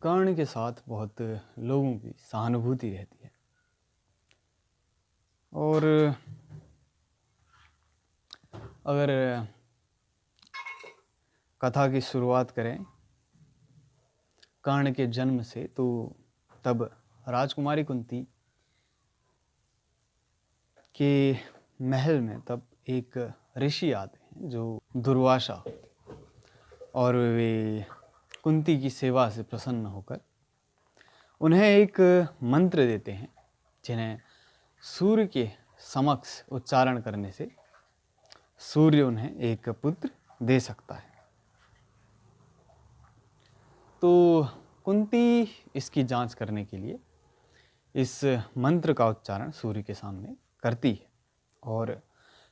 कर्ण के साथ बहुत लोगों की सहानुभूति रहती है और अगर कथा की शुरुआत करें कर्ण के जन्म से, तो तब राजकुमारी कुंती के महल में तब एक ऋषि आते हैं जो दुर्वासा, और वे कुंती की सेवा से प्रसन्न होकर उन्हें एक मंत्र देते हैं जिन्हें सूर्य के समक्ष उच्चारण करने से सूर्य उन्हें एक पुत्र दे सकता है। तो कुंती इसकी जांच करने के लिए इस मंत्र का उच्चारण सूर्य के सामने करती है और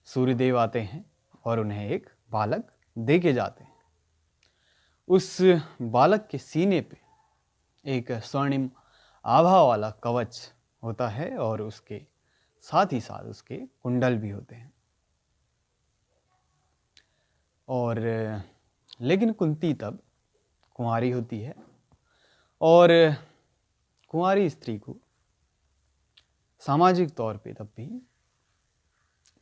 सूर्यदेव आते हैं और उन्हें एक बालक दे के जाते हैं। उस बालक के सीने पे एक स्वर्णिम आभा वाला कवच होता है और उसके साथ ही साथ उसके कुंडल भी होते हैं। और लेकिन कुंती तब कुंवारी होती है और कुंवारी स्त्री को सामाजिक तौर पे तब भी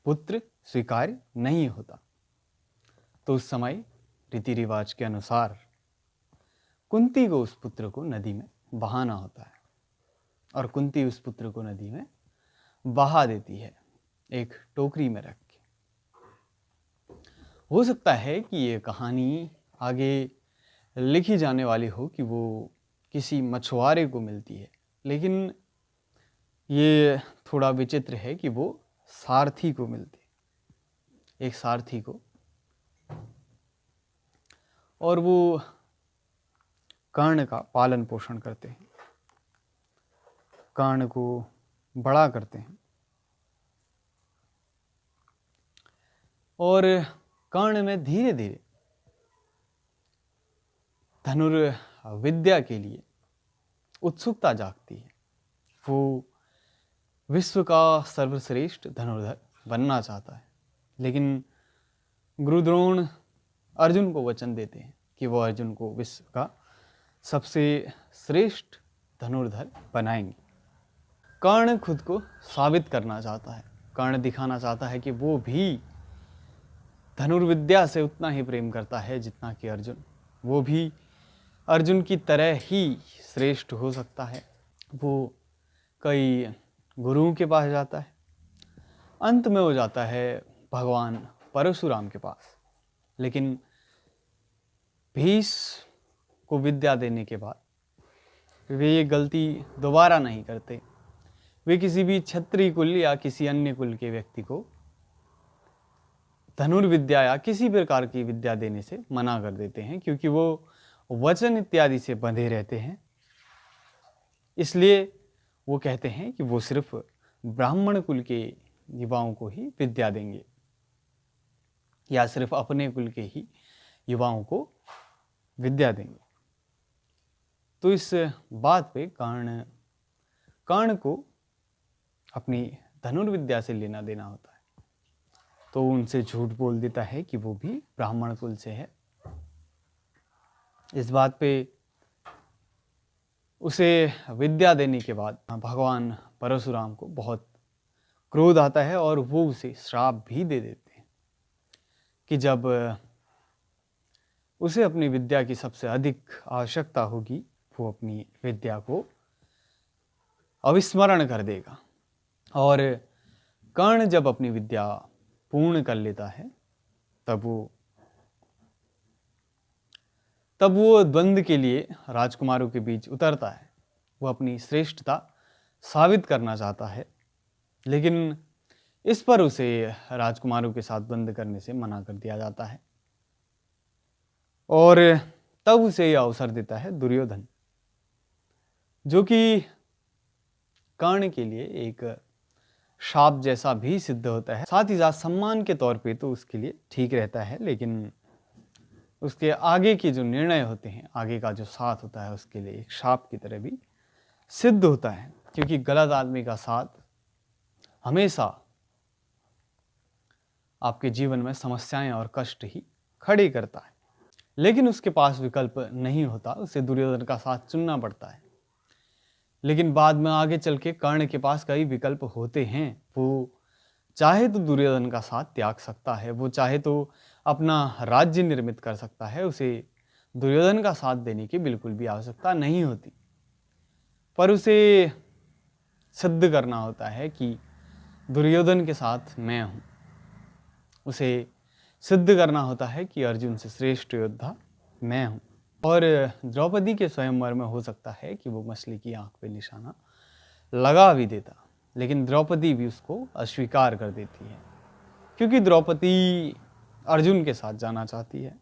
पुत्र स्वीकार्य नहीं होता। तो उस समय रीति रिवाज के अनुसार कुंती को उस पुत्र को नदी में बहाना होता है और कुंती उस पुत्र को नदी में बहा देती है, एक टोकरी में रख के। हो सकता है कि ये कहानी आगे लिखी जाने वाली हो कि वो किसी मछुआरे को मिलती है, लेकिन ये थोड़ा विचित्र है कि वो सारथी को मिलती है, एक सारथी को, और वो कर्ण का पालन पोषण करते हैं, कर्ण को बड़ा करते हैं। और कर्ण में धीरे धीरे धनुर्विद्या के लिए उत्सुकता जागती है। वो विश्व का सर्वश्रेष्ठ धनुर्धर बनना चाहता है, लेकिन गुरु द्रोण अर्जुन को वचन देते हैं कि वो अर्जुन को विश्व का सबसे श्रेष्ठ धनुर्धर बनाएंगे। कर्ण खुद को साबित करना चाहता है, कर्ण दिखाना चाहता है कि वो भी धनुर्विद्या से उतना ही प्रेम करता है जितना कि अर्जुन, वो भी अर्जुन की तरह ही श्रेष्ठ हो सकता है। वो कई गुरुओं के पास जाता है, अंत में हो जाता है भगवान परशुराम के पास, लेकिन भीष्म को विद्या देने के बाद वे ये गलती दोबारा नहीं करते। वे किसी भी क्षत्रिय कुल या किसी अन्य कुल के व्यक्ति को धनुर्विद्या या किसी प्रकार की विद्या देने से मना कर देते हैं, क्योंकि वो वचन इत्यादि से बंधे रहते हैं। इसलिए वो कहते हैं कि वो सिर्फ ब्राह्मण कुल के युवाओं को ही विद्या देंगे या सिर्फ अपने कुल के ही युवाओं को विद्या देंगे। तो इस बात पे कर्ण को अपनी धनुर्विद्या से लेना देना होता है, तो उनसे झूठ बोल देता है कि वो भी ब्राह्मण कुल से है। इस बात पे उसे विद्या देने के बाद भगवान परशुराम को बहुत क्रोध आता है और वो उसे श्राप भी दे देते हैं कि जब उसे अपनी विद्या की सबसे अधिक आवश्यकता होगी वो अपनी विद्या को अविस्मरण कर देगा। और कर्ण जब अपनी विद्या पूर्ण कर लेता है तब वो द्वंद्व के लिए राजकुमारों के बीच उतरता है। वो अपनी श्रेष्ठता साबित करना चाहता है, लेकिन इस पर उसे राजकुमारों के साथ द्वंद्व करने से मना कर दिया जाता है। और तब उसे यह अवसर देता है दुर्योधन, जो कि कर्ण के लिए एक शाप जैसा भी सिद्ध होता है। साथ ही साथ सम्मान के तौर पे तो उसके लिए ठीक रहता है, लेकिन उसके आगे के जो निर्णय होते हैं, आगे का जो साथ होता है, उसके लिए एक शाप की तरह भी सिद्ध होता है, क्योंकि गलत आदमी का साथ हमेशा आपके जीवन में समस्याएं और कष्ट ही खड़े करता है। लेकिन उसके पास विकल्प नहीं होता, उसे दुर्योधन का साथ चुनना पड़ता है। लेकिन बाद में आगे चल के कर्ण के पास कई विकल्प होते हैं। वो चाहे तो दुर्योधन का साथ त्याग सकता है, वो चाहे तो अपना राज्य निर्मित कर सकता है, उसे दुर्योधन का साथ देने की बिल्कुल भी आवश्यकता नहीं होती। पर उसे सिद्ध करना होता है कि दुर्योधन के साथ मैं हूँ। उसे सिद्ध करना होता है कि अर्जुन से श्रेष्ठ योद्धा मैं हूँ। और द्रौपदी के स्वयंवर में हो सकता है कि वो मछली की आंख पे निशाना लगा भी देता, लेकिन द्रौपदी भी उसको अस्वीकार कर देती है, क्योंकि द्रौपदी अर्जुन के साथ जाना चाहती है।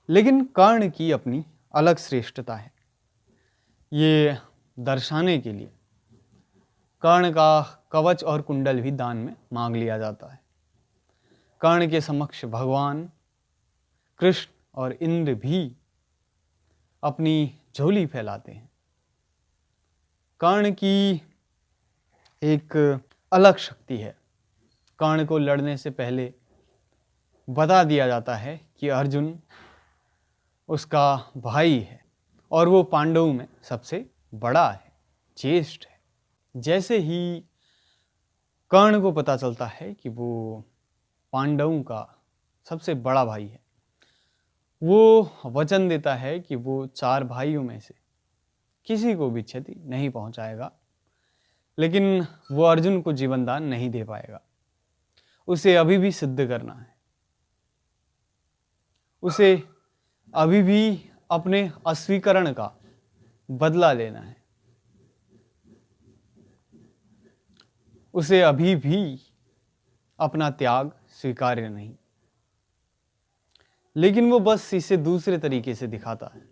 लेकिन कर्ण की अपनी अलग श्रेष्ठता है। ये दर्शाने के लिए कर्ण का कवच और कुंडल भी दान में मांग लिया जाता है। कर्ण के समक्ष भगवान कृष्ण और इंद्र भी अपनी झोली फैलाते हैं। कर्ण की एक अलग शक्ति है। कर्ण को लड़ने से पहले बता दिया जाता है कि अर्जुन उसका भाई है और वो पांडवों में सबसे बड़ा है, ज्येष्ठ है। जैसे ही कर्ण को पता चलता है कि वो पांडवों का सबसे बड़ा भाई है, वो वचन देता है कि वो 4 भाइयों में से किसी को भी क्षति नहीं पहुंचाएगा। लेकिन वो अर्जुन को जीवन दान नहीं दे पाएगा। उसे अभी भी सिद्ध करना है। उसे अभी भी अपने अस्वीकरण का बदला लेना है। उसे अभी भी अपना त्याग स्वीकार्य नहीं, लेकिन वो बस इसे दूसरे तरीके से दिखाता है।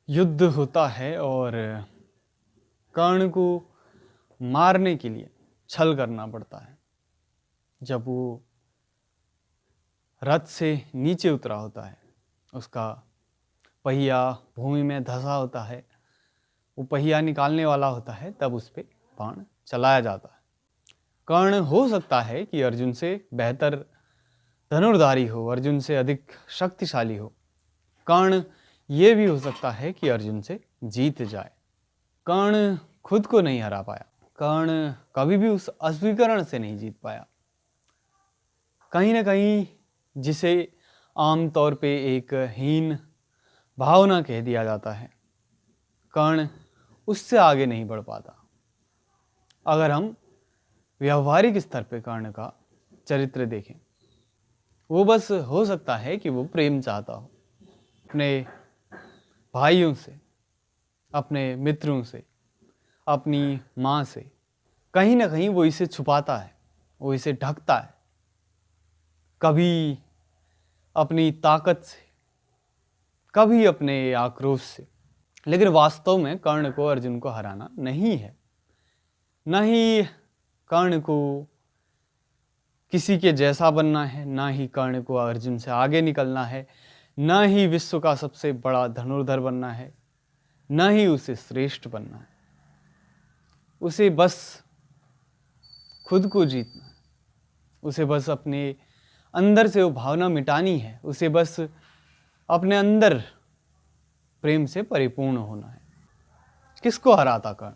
युद्ध होता है और कर्ण को मारने के लिए छल करना पड़ता है। जब वो रथ से नीचे उतरा होता है, उसका पहिया भूमि में धंसा होता है, वो पहिया निकालने वाला होता है, तब उस पर बाण चलाया जाता है। कर्ण हो सकता है कि अर्जुन से बेहतर धनुर्धारी हो, अर्जुन से अधिक शक्तिशाली हो। कर्ण ये भी हो सकता है कि अर्जुन से जीत जाए। कर्ण खुद को नहीं हरा पाया। कर्ण कभी भी उस अस्वीकरण से नहीं जीत पाया। कहीं ना कहीं जिसे आमतौर पे एक हीन भावना कह दिया जाता है, कर्ण उससे आगे नहीं बढ़ पाता। अगर हम व्यवहारिक स्तर पे कर्ण का चरित्र देखें, वो बस हो सकता है कि वो प्रेम चाहता हो अपने भाइयों से, अपने मित्रों से, अपनी माँ से। कहीं ना कहीं वो इसे छुपाता है, वो इसे ढकता है, कभी अपनी ताकत से, कभी अपने आक्रोश से। लेकिन वास्तव में कर्ण को अर्जुन को हराना नहीं है। ना ही कर्ण को किसी के जैसा बनना है, ना ही कर्ण को अर्जुन से आगे निकलना है, ना ही विश्व का सबसे बड़ा धनुर्धर बनना है, ना ही उसे श्रेष्ठ बनना है। उसे बस खुद को जीतना है। उसे बस अपने अंदर से वो भावना मिटानी है। उसे बस अपने अंदर प्रेम से परिपूर्ण होना है। किसको हराता कर्ण?